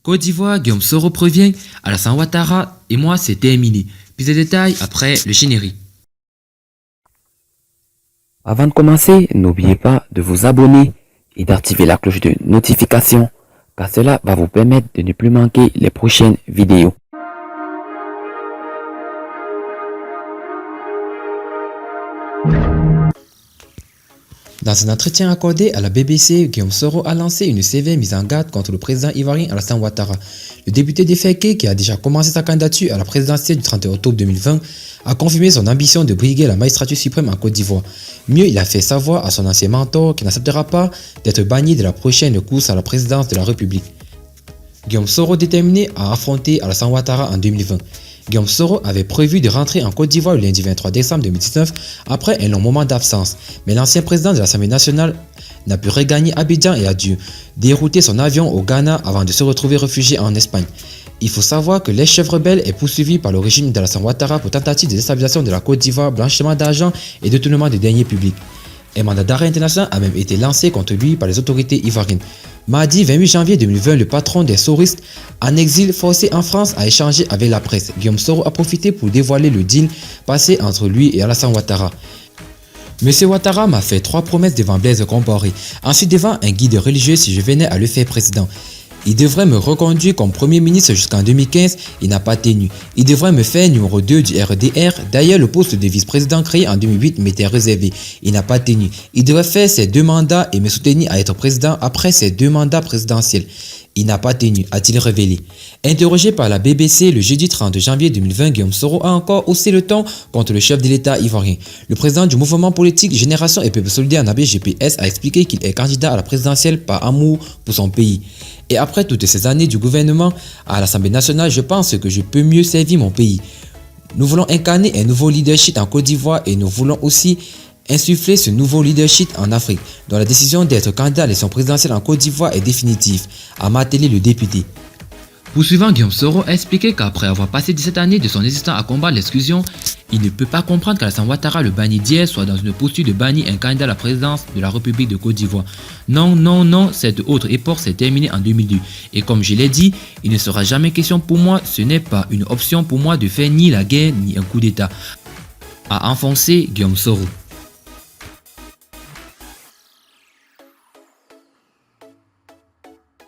Côte d'Ivoire, Guillaume Soro provient, Alassane Ouattara et moi c'est terminé. Plus de détails après le générique. Avant de commencer, n'oubliez pas de vous abonner et d'activer la cloche de notification car cela va vous permettre de ne plus manquer les prochaines vidéos. Dans un entretien accordé à la BBC, Guillaume Soro a lancé une sévère mise en garde contre le président ivoirien Alassane Ouattara. Le député déféqué, qui a déjà commencé sa candidature à la présidentielle du 31 octobre 2020, a confirmé son ambition de briguer la magistrature suprême en Côte d'Ivoire. Mieux, il a fait savoir à son ancien mentor qu'il n'acceptera pas d'être banni de la prochaine course à la présidence de la République. Guillaume Soro déterminé à affronter Alassane Ouattara en 2020. Guillaume Soro avait prévu de rentrer en Côte d'Ivoire le lundi 23 décembre 2019 après un long moment d'absence, mais l'ancien président de l'Assemblée nationale n'a pu regagner Abidjan et a dû dérouter son avion au Ghana avant de se retrouver réfugié en Espagne. Il faut savoir que l'ex-chef rebelle est poursuivi par le régime d'Alassane Ouattara pour tentative de déstabilisation de la Côte d'Ivoire, blanchiment d'argent et détournement des deniers publics. Un mandat d'arrêt international a même été lancé contre lui par les autorités ivoiriennes. Mardi 28 janvier 2020, le patron des soristes en exil forcé en France a échangé avec la presse. Guillaume Soro a profité pour dévoiler le deal passé entre lui et Alassane Ouattara. Monsieur Ouattara m'a fait 3 promesses devant Blaise Compaoré, ensuite devant un guide religieux si je venais à le faire président. Il devrait me reconduire comme Premier ministre jusqu'en 2015, il n'a pas tenu. Il devrait me faire numéro 2 du RDR, d'ailleurs le poste de vice-président créé en 2008 m'était réservé, il n'a pas tenu. Il devrait faire ses 2 mandats et me soutenir à être président après ses 2 mandats présidentiels. Il n'a pas tenu, a-t-il révélé. Interrogé par la BBC le jeudi 30 janvier 2020, Guillaume Soro a encore haussé le ton contre le chef de l'État ivoirien. Le président du mouvement politique Génération et Peuple Solidaire Nabé GPS a expliqué qu'il est candidat à la présidentielle par amour pour son pays. Et après toutes ces années du gouvernement à l'Assemblée nationale, je pense que je peux mieux servir mon pays. Nous voulons incarner un nouveau leadership en Côte d'Ivoire et nous voulons aussi insuffler ce nouveau leadership en Afrique, dont la décision d'être candidat à l'élection présidentielle en Côte d'Ivoire est définitive, a martelé le député. Poursuivant, Guillaume Soro a expliqué qu'après avoir passé 17 années de son existence à combattre l'exclusion, il ne peut pas comprendre qu'Alassane Ouattara, le banni d'hier, soit dans une posture de bannir un candidat à la présidence de la République de Côte d'Ivoire. Non, non, non, cette autre époque s'est terminée en 2002. Et comme je l'ai dit, il ne sera jamais question pour moi, ce n'est pas une option pour moi de faire ni la guerre ni un coup d'État, a enfoncé Guillaume Soro.